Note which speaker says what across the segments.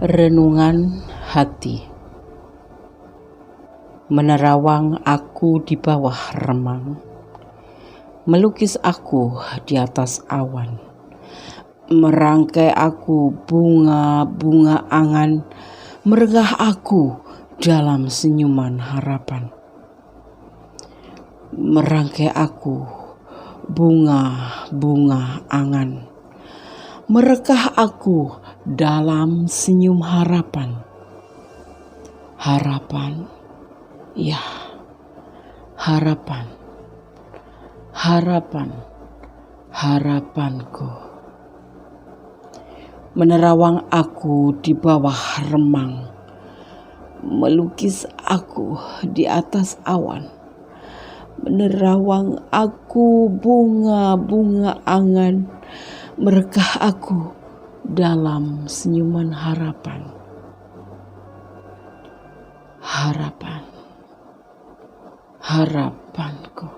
Speaker 1: Renungan hati. Menerawang aku di bawah remang, melukis aku di atas awan, merangkai aku bunga-bunga angan, meregah aku dalam senyuman harapan. Merangkai aku bunga-bunga angan, merekah aku dalam senyum harapan. Harapan, ya, harapan, harapanku. Menerawang aku di bawah remang, melukis aku di atas awan, menerawang aku bunga-bunga angan, merekah aku dalam senyuman harapan. Harapanku.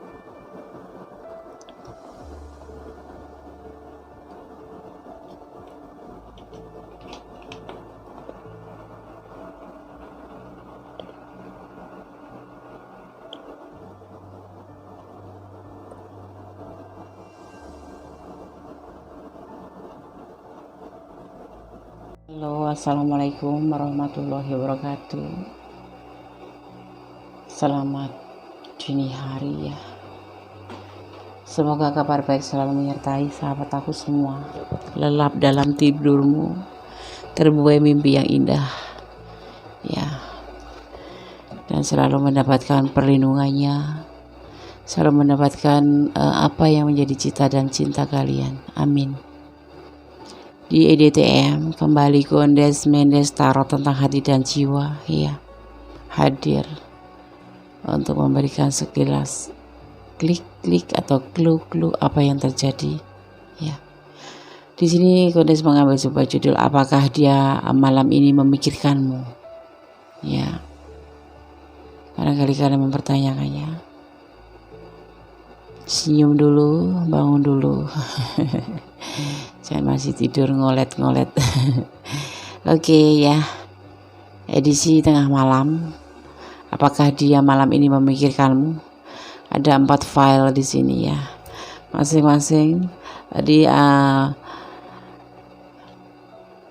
Speaker 1: Halo, assalamualaikum warahmatullahi wabarakatuh. Selamat dini hari ya. Semoga kabar baik selalu menyertai sahabat aku semua. Lelap dalam tidurmu, terbuai mimpi yang indah ya, dan selalu mendapatkan perlindungannya, selalu mendapatkan apa yang menjadi cita dan cinta kalian. Amin. Di EDTM kembali Gondes Mendes Tarot tentang hati dan jiwa ya, hadir untuk memberikan sekilas klik-klik atau clue-clue apa yang terjadi ya. Di sini Gondes mengambil sebuah judul, apakah dia malam ini memikirkanmu ya. Barangkali kalian mempertanyakannya. Senyum dulu, bangun dulu. Jangan masih tidur ngolet-ngolet. Oke ya, edisi tengah malam. Apakah dia malam ini memikirkanmu? Ada 4 file di sini ya, masing-masing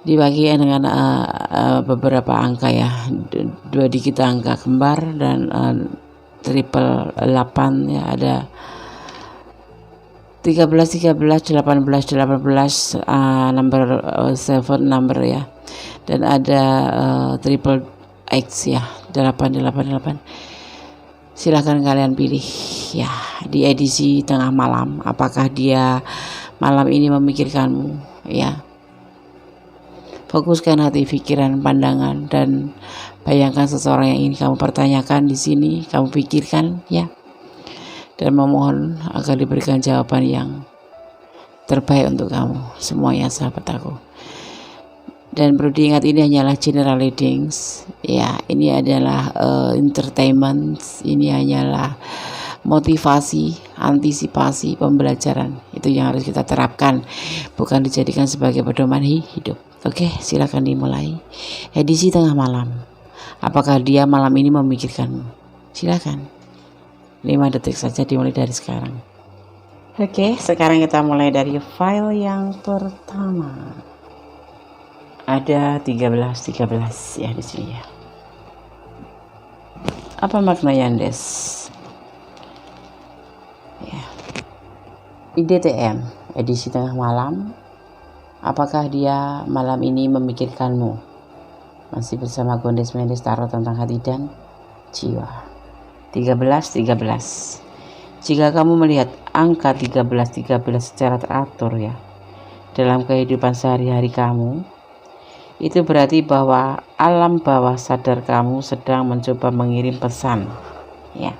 Speaker 1: dibagi dengan beberapa angka ya, 2 digit angka kembar dan triple 8 ya, ada 13, 18, number 7 number ya, dan ada triple X ya, 888. Silahkan kalian pilih ya di edisi tengah malam. Apakah dia malam ini memikirkanmu ya. Fokuskan hati, pikiran, pandangan, dan bayangkan seseorang yang ingin kamu pertanyakan di sini, kamu pikirkan ya, dan memohon agar diberikan jawaban yang terbaik untuk kamu semuanya sahabat aku. Dan perlu diingat, ini hanyalah general readings ya, ini adalah entertainment, ini hanyalah motivasi, antisipasi, pembelajaran. Itu yang harus kita terapkan, bukan dijadikan sebagai pedoman hidup. Oke, silakan dimulai edisi tengah malam. Apakah dia malam ini memikirkanmu? Silakan, 5 detik saja dimulai dari sekarang. Oke, sekarang kita mulai dari file yang pertama. Ada 13 ya di sini ya. Apa maknanya, Des? Ya. IDTM edisi tengah malam. Apakah dia malam ini memikirkanmu? Masih bersama Gondes Mendes Tarot tentang hati dan jiwa. 13. Jika kamu melihat angka 13 secara teratur ya dalam kehidupan sehari-hari kamu, itu berarti bahwa alam bawah sadar kamu sedang mencoba mengirim pesan ya.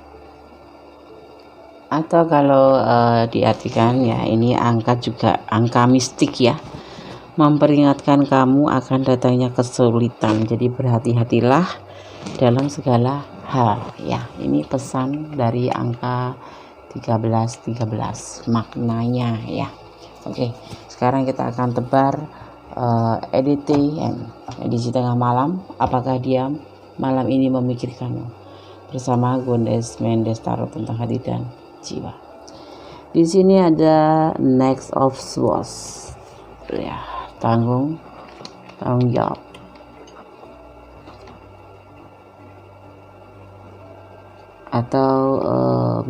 Speaker 1: Atau kalau diartikan ya, ini angka juga angka mistik ya, memperingatkan kamu akan datangnya kesulitan. Jadi berhati-hatilah dalam segala hal ya. Ini pesan dari angka 13 maknanya ya. Oke, sekarang kita akan tebar edisi tengah malam, apakah dia malam ini memikirkanmu, bersama Gondes Mendes Tarot tentang hati dan jiwa. Di sini ada Next of Swords, ya, tanggung jawab. Atau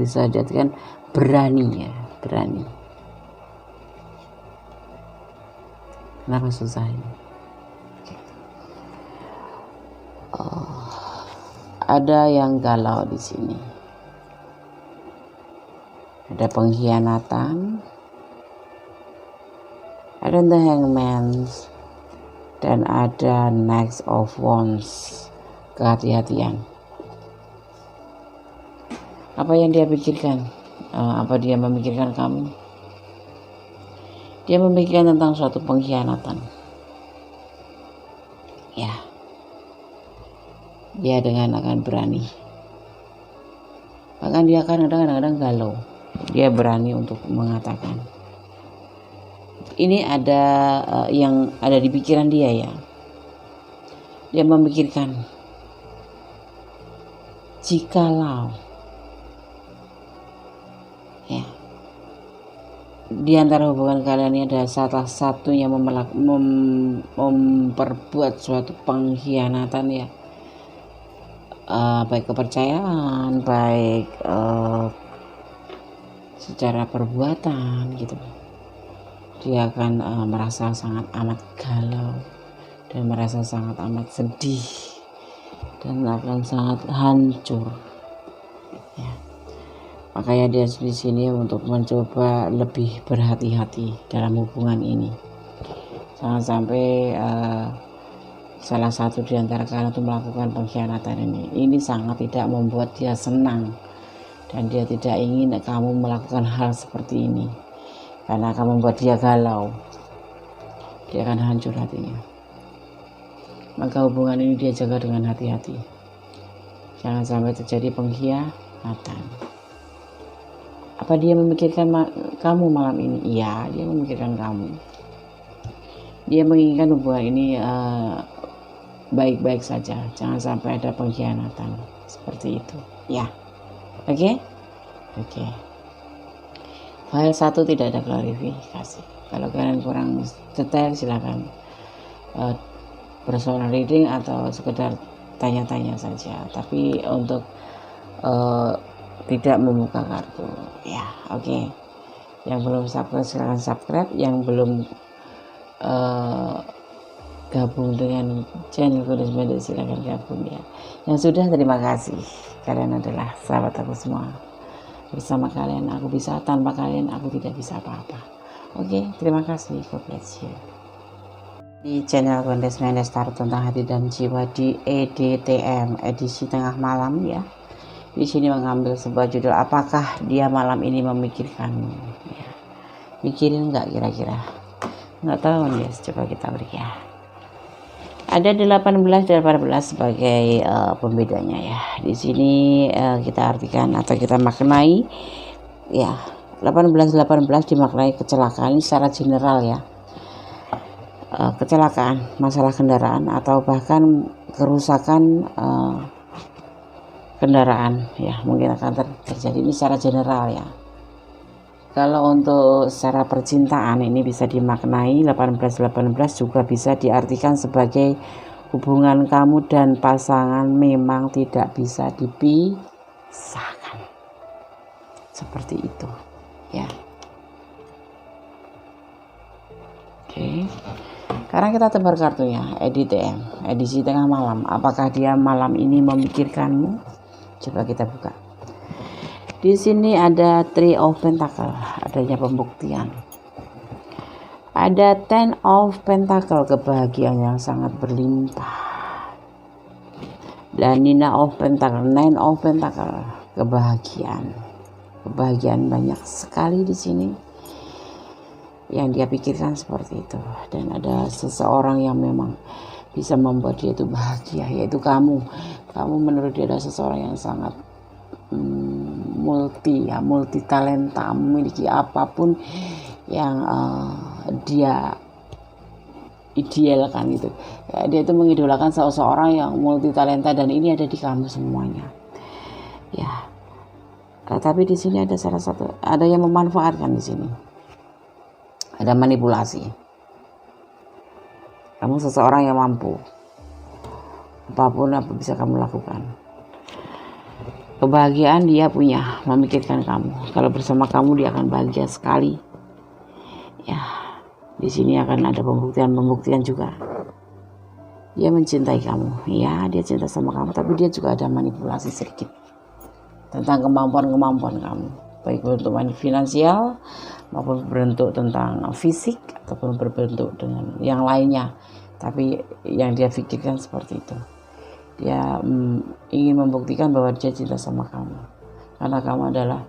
Speaker 1: bisa diartikan berani, ya, berani. Kenapa susah ini? Ada yang galau di sini. Ada pengkhianatan, ada the Hangman, dan ada Next of Wands, kehati-hatian. Apa yang dia pikirkan? Apa dia memikirkan kamu? Dia memikirkan tentang suatu pengkhianatan. Ya, dia dengan akan berani. Bahkan dia akan kadang-kadang galau. Dia berani untuk mengatakan. Ini ada yang ada di pikiran dia, ya. Dia memikirkan, jikalau, ya, di antara hubungan kalian ini ada salah satu yang memperbuat suatu pengkhianatan, ya, baik kepercayaan, baik secara perbuatan gitu. Dia akan merasa sangat amat galau dan merasa sangat amat sedih dan akan sangat hancur, ya. Makanya dia di sini untuk mencoba lebih berhati-hati dalam hubungan ini. Jangan sampai salah satu di antara kalian itu melakukan pengkhianatan ini. Ini sangat tidak membuat dia senang. Dan dia tidak ingin kamu melakukan hal seperti ini. Karena akan membuat dia galau. Dia akan hancur hatinya. Maka hubungan ini dia jaga dengan hati-hati. Jangan sampai terjadi pengkhianatan. Apa dia memikirkan kamu malam ini? Iya, dia memikirkan kamu. Dia menginginkan hubungan ini baik-baik saja. Jangan sampai ada pengkhianatan. Seperti itu. Ya. Oke. File 1 tidak ada klarifikasi. Kalau kalian kurang detail silakan personal reading atau sekedar tanya-tanya saja. Tapi untuk tidak membuka kartu, ya. Oke. Yang belum subscribe silakan subscribe. Yang belum gabung dengan channel Gondes Mendes silakan gabung, ya. Yang sudah, terima kasih. Kalian adalah sahabat aku semua. Bersama kalian aku bisa, tanpa kalian aku tidak bisa apa-apa. Oke, terima kasih. God bless you. Di channel Gondes Mendes Tarot tentang hati dan jiwa di EDTM edisi tengah malam, ya. Di sini mengambil sebuah judul, apakah dia malam ini memikirkanmu, ya. Mikirin nggak kira-kira? Nggak tahu, guys. Coba kita beri, ya. Ada 18 dan 14 sebagai pembedanya, ya. Di sini kita artikan atau kita maknai, ya. 18 dimaknai kecelakaan ini secara general, ya. Kecelakaan, masalah kendaraan atau bahkan kerusakan kendaraan, ya, mungkin akan terjadi. Ini secara general, ya. Kalau untuk secara percintaan ini bisa dimaknai 18 juga bisa diartikan sebagai hubungan kamu dan pasangan memang tidak bisa dipisahkan. Seperti itu, ya. Oke. Sekarang kita tebar kartunya, EDTM, edisi tengah malam. Apakah dia malam ini memikirkanmu? Coba kita buka. Di sini ada Three of Pentacle, adanya pembuktian. Ada Ten of Pentacle, kebahagiaan yang sangat berlimpah. Dan Nine of Pentacle, Nine of Pentacle, kebahagiaan. Kebahagiaan banyak sekali di sini. Yang dia pikirkan seperti itu. Dan ada seseorang yang memang bisa membuat dia itu bahagia, yaitu kamu. Kamu menurut dia adalah seseorang yang sangat multi talenta, memiliki apapun yang dia idealkan gitu. Dia itu mengidolakan seseorang yang multi talenta dan ini ada di kamu semuanya. Ya. Tapi di sini ada ada yang memanfaatkan di sini. Ada manipulasi. Kamu seseorang yang mampu. Apapun apa bisa kamu lakukan. Kebahagiaan dia punya, memikirkan kamu. Kalau bersama kamu dia akan bahagia sekali. Ya, di sini akan ada pembuktian juga. Dia mencintai kamu. Ya, dia cinta sama kamu, tapi dia juga ada manipulasi sedikit tentang kemampuan kamu, baik bentuk finansial maupun berbentuk tentang fisik ataupun berbentuk dengan yang lainnya. Tapi yang dia pikirkan seperti itu. Dia ingin membuktikan bahwa dia cinta sama kamu karena kamu adalah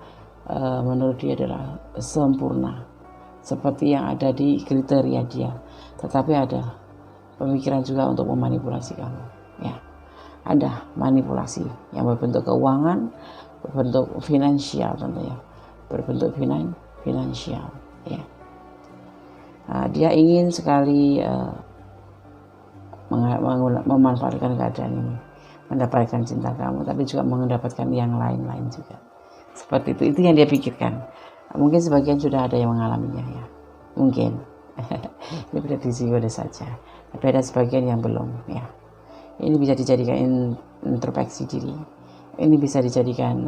Speaker 1: menurut dia adalah sempurna seperti yang ada di kriteria dia. Tetapi ada pemikiran juga untuk memanipulasi kamu. Ya, ada manipulasi yang berbentuk keuangan, berbentuk finansial tentunya, berbentuk finansial. Ya. Dia ingin sekali memanfaatkan keadaan ini, mendapatkan cinta kamu, tapi juga mendapatkan yang lain-lain juga. Seperti itu yang dia pikirkan. Mungkin sebagian sudah ada yang mengalaminya ya, mungkin. Ini prediksi boleh saja, tapi ada sebagian yang belum ya. Ini bisa dijadikan introspeksi diri. Ini bisa dijadikan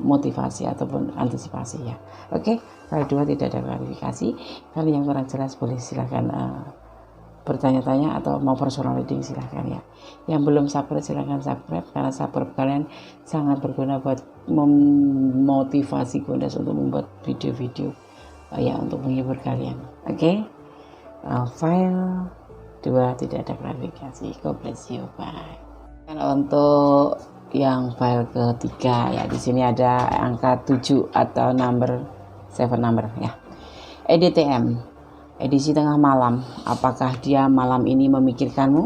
Speaker 1: motivasi ataupun antisipasi ya. Oke, kalau dua tidak ada klarifikasi. Kalau yang kurang jelas boleh silahkan bertanya-tanya atau mau personal reading silahkan ya. Yang belum subscribe silahkan subscribe karena subscribe kalian sangat berguna buat memotivasi Gondas untuk membuat video-video ya untuk menghibur kalian. Oke, file 2 tidak ada klarifikasi. God bless you, bye. Kalau untuk yang file ketiga ya, di sini ada angka 7 atau 7 number ya. EDTM, edisi tengah malam. Apakah dia malam ini memikirkanmu?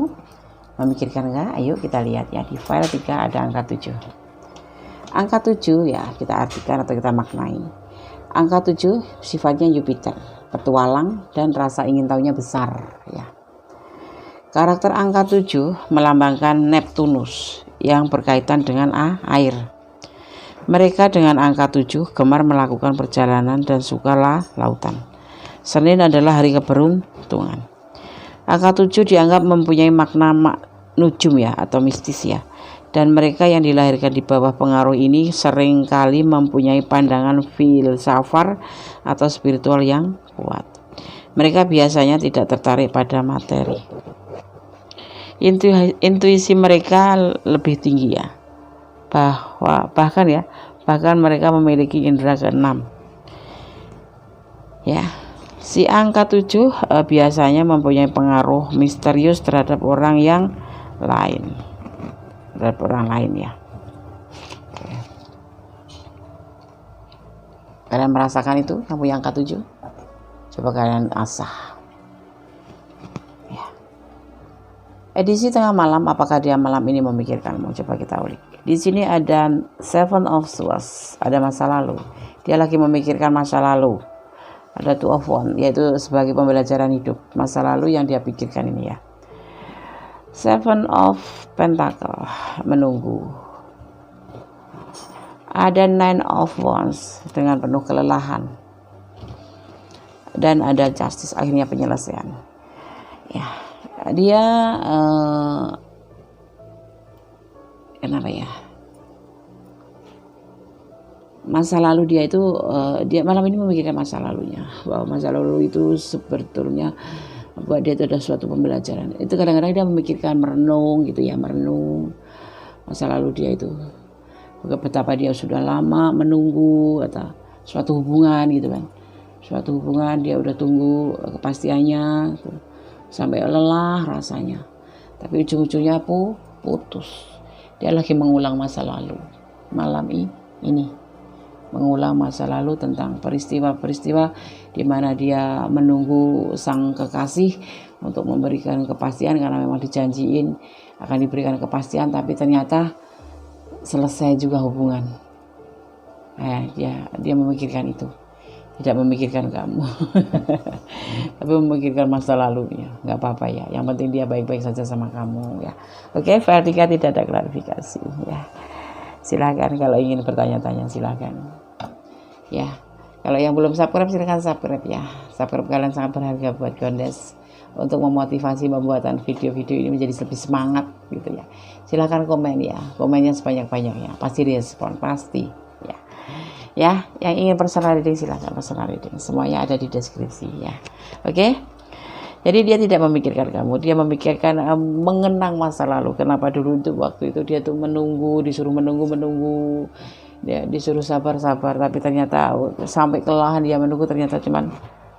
Speaker 1: Memikirkan enggak? Ayo kita lihat ya, di file 3 ada angka 7. Angka 7 ya kita artikan atau kita maknai. Angka 7 sifatnya Jupiter, petualang dan rasa ingin tahunya besar ya. Karakter angka 7 melambangkan Neptunus yang berkaitan dengan air. Mereka dengan angka 7 gemar melakukan perjalanan dan sukalah lautan. Senin adalah hari keberuntungan. Angka 7 dianggap mempunyai makna nujum ya atau mistis ya. Dan mereka yang dilahirkan di bawah pengaruh ini seringkali mempunyai pandangan filsafar atau spiritual yang kuat. Mereka biasanya tidak tertarik pada materi. Intuisi mereka lebih tinggi ya. Bahkan mereka memiliki indera ke-6. Ya. Si angka 7 biasanya mempunyai pengaruh misterius terhadap orang yang lain. Terhadap orang lain ya. Oke. Kalian merasakan itu yang punya angka 7? Coba kalian asah. Edisi tengah malam, apakah dia malam ini memikirkanmu? Coba kita ulik. Di sini ada 7 of Swords, ada masa lalu. Dia lagi memikirkan masa lalu. Ada 2 of Wands, yaitu sebagai pembelajaran hidup. Masa lalu yang dia pikirkan ini ya. 7 of Pentacle, menunggu. Ada 9 of Wands dengan penuh kelelahan. Dan ada Justice, akhirnya penyelesaian. Ya. Dia kenapa ya, masa lalu dia itu dia malam ini memikirkan masa lalunya, bahwa masa lalu itu sebetulnya buat dia itu ada suatu pembelajaran. Itu kadang-kadang dia memikirkan, merenung gitu ya, merenung masa lalu dia itu, betapa dia sudah lama menunggu atau suatu hubungan gitu kan, suatu hubungan dia udah tunggu kepastiannya gitu. Sampai lelah rasanya, tapi ujung-ujungnya putus. Dia lagi mengulang masa lalu malam ini, mengulang masa lalu tentang peristiwa-peristiwa di mana dia menunggu sang kekasih untuk memberikan kepastian karena memang dijanjiin akan diberikan kepastian, tapi ternyata selesai juga hubungan. Dia memikirkan itu. tidak memikirkan kamu tapi memikirkan masa lalunya. Nggak apa-apa ya, yang penting dia baik-baik saja sama kamu ya. Oke, file 3 tidak ada klarifikasi ya. Silahkan kalau ingin bertanya-tanya, silahkan ya. Kalau yang belum subscribe, silahkan subscribe ya. Subscribe kalian sangat berharga buat Gondes untuk memotivasi pembuatan video-video ini menjadi lebih semangat gitu ya. Silahkan komen ya, komennya sebanyak-banyaknya, pasti respon, pasti ya. Ya, yang ingin personal reading silahkan personal reading, semuanya ada di deskripsi ya. Oke, jadi dia tidak memikirkan kamu, dia memikirkan mengenang masa lalu. Kenapa dulu itu waktu itu dia tuh menunggu, disuruh menunggu, dia disuruh sabar, tapi ternyata sampai kelelahan dia menunggu, ternyata cuman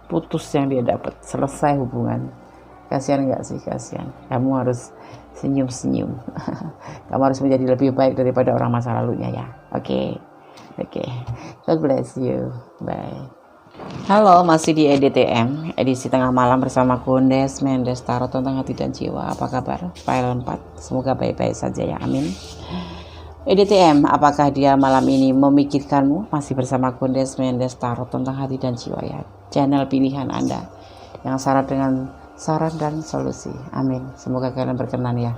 Speaker 1: putus yang dia dapat, selesai hubungan. Kasihan nggak sih? Kasihan. Kamu harus senyum-senyum. Kamu harus menjadi lebih baik daripada orang masa lalunya ya. Oke. God bless you. Bye. Halo, masih di EDTM, edisi tengah malam bersama Gondes Mendes Tarot tentang hati dan jiwa. Apa kabar? File 4. Semoga baik-baik saja ya. Amin. EDTM, apakah dia malam ini memikirkanmu? Masih bersama Gondes Mendes Tarot tentang hati dan jiwa ya. Channel pilihan Anda yang syarat dengan saran dan solusi. Amin. Semoga kalian berkenan ya.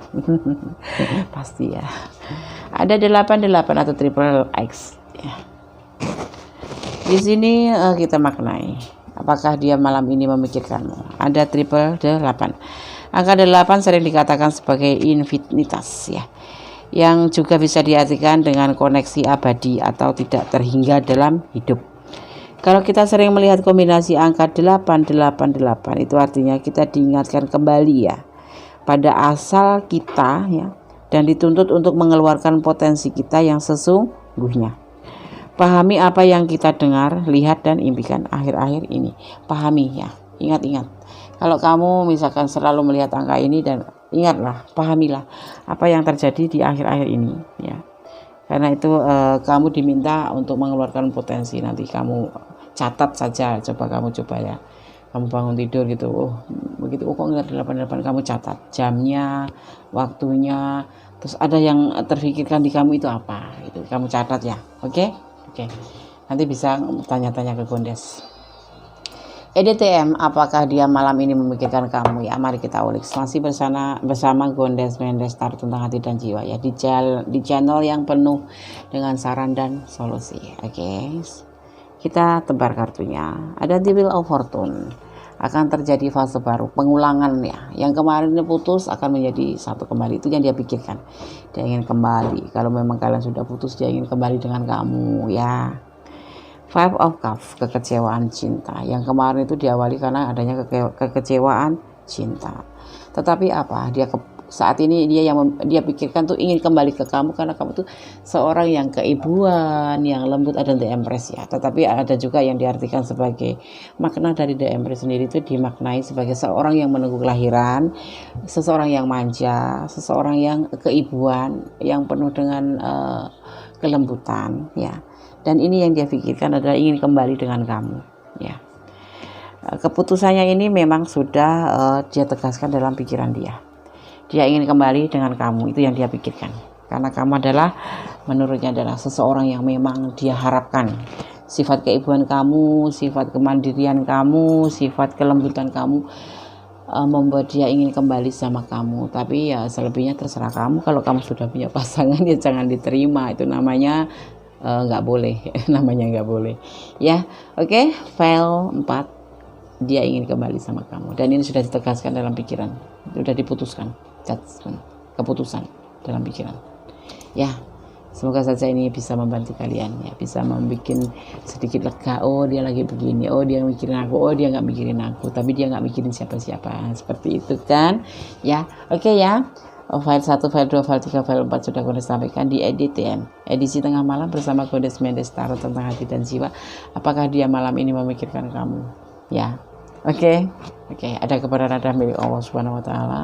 Speaker 1: Pasti ya. Ada 88 atau triple X ya. Di sini kita maknai apakah dia malam ini memikirkanmu. Ada triple 8. Angka 8 sering dikatakan sebagai infinitas ya, yang juga bisa diartikan dengan koneksi abadi atau tidak terhingga dalam hidup. Kalau kita sering melihat kombinasi angka 888, itu artinya kita diingatkan kembali ya pada asal kita ya, dan dituntut untuk mengeluarkan potensi kita yang sesungguhnya. Pahami apa yang kita dengar, lihat, dan impikan akhir-akhir ini. Pahami ya, ingat-ingat. Kalau kamu misalkan selalu melihat angka ini, dan ingatlah, pahamilah apa yang terjadi di akhir-akhir ini ya. Karena itu kamu diminta untuk mengeluarkan potensi. Nanti kamu catat saja, kamu coba ya. Kamu bangun tidur gitu, begitu, kok ngeliat 88, kamu catat jamnya, waktunya, terus ada yang terfikirkan di kamu itu apa, itu kamu catat ya. Oke. Nanti bisa tanya-tanya ke Gondes. EDTM, apakah dia malam ini memikirkan kamu ya? Mari kita ulik. Masih bersama Gondes Mendes Tarot tentang hati dan jiwa ya, di channel yang penuh dengan saran dan solusi. Oke. Kita tebar kartunya. Ada The Wheel of Fortune. Akan terjadi fase baru, pengulangan ya. Yang kemarin putus akan menjadi satu kembali. Itu yang dia pikirkan. Dia ingin kembali. Kalau memang kalian sudah putus, dia ingin kembali dengan kamu ya. Five of Cups, kekecewaan cinta. Yang kemarin itu diawali karena adanya kekecewaan cinta. Tetapi apa? Saat ini dia pikirkan tuh ingin kembali ke kamu karena kamu tuh seorang yang keibuan, yang lembut, ada The Empress ya. Tetapi ada juga yang diartikan sebagai makna dari The Empress sendiri itu dimaknai sebagai seorang yang menunggu kelahiran, seseorang yang manja, seseorang yang keibuan, yang penuh dengan kelembutan ya. Dan ini yang dia pikirkan adalah ingin kembali dengan kamu ya. Keputusannya ini memang sudah dia tegaskan dalam pikiran dia. Dia ingin kembali dengan kamu, itu yang dia pikirkan. Karena kamu adalah, menurutnya adalah seseorang yang memang dia harapkan. Sifat keibuan kamu, sifat kemandirian kamu, sifat kelembutan kamu membuat dia ingin kembali sama kamu. Tapi ya selebihnya terserah kamu. Kalau kamu sudah punya pasangan ya jangan diterima. Itu namanya nggak boleh. Namanya nggak boleh. Ya, oke. File 4. Dia ingin kembali sama kamu. Dan ini sudah ditegaskan dalam pikiran. Sudah diputuskan. Keputusan dalam pikiran ya. Semoga saja ini bisa membantu kalian ya, bisa membuat sedikit lega. Oh dia lagi begini, oh dia mikirin aku, oh dia nggak mikirin aku, tapi dia nggak mikirin siapa-siapa, seperti itu kan ya. Oke ya. File 1, file 2, file 3, file 4 sudah Gondes sampaikan di EDTM, edisi tengah malam bersama Gondes Mendes Tarot tentang hati dan jiwa. Apakah dia malam ini memikirkan kamu ya? Oke. Ada kebenaran adalah milik Allah Subhanahu wa taala.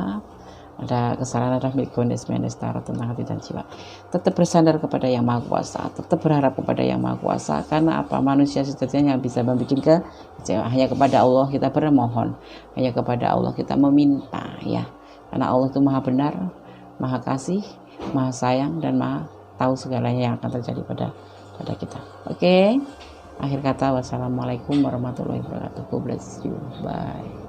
Speaker 1: Ada kesalahan adalah milik Gondes Mendes Tarot tentang hati dan jiwa. Tetap bersandar kepada Yang Maha Kuasa, tetap berharap kepada Yang Maha Kuasa. Karena apa? Manusia sejatinya yang bisa membuat kecewa. Hanya kepada Allah kita bermohon, hanya kepada Allah kita meminta ya. Karena Allah itu Maha benar, Maha kasih, Maha sayang, dan Maha tahu segalanya yang akan terjadi pada kita. Oke. Akhir kata, wassalamualaikum warahmatullahi wabarakatuh. God bless you. Bye.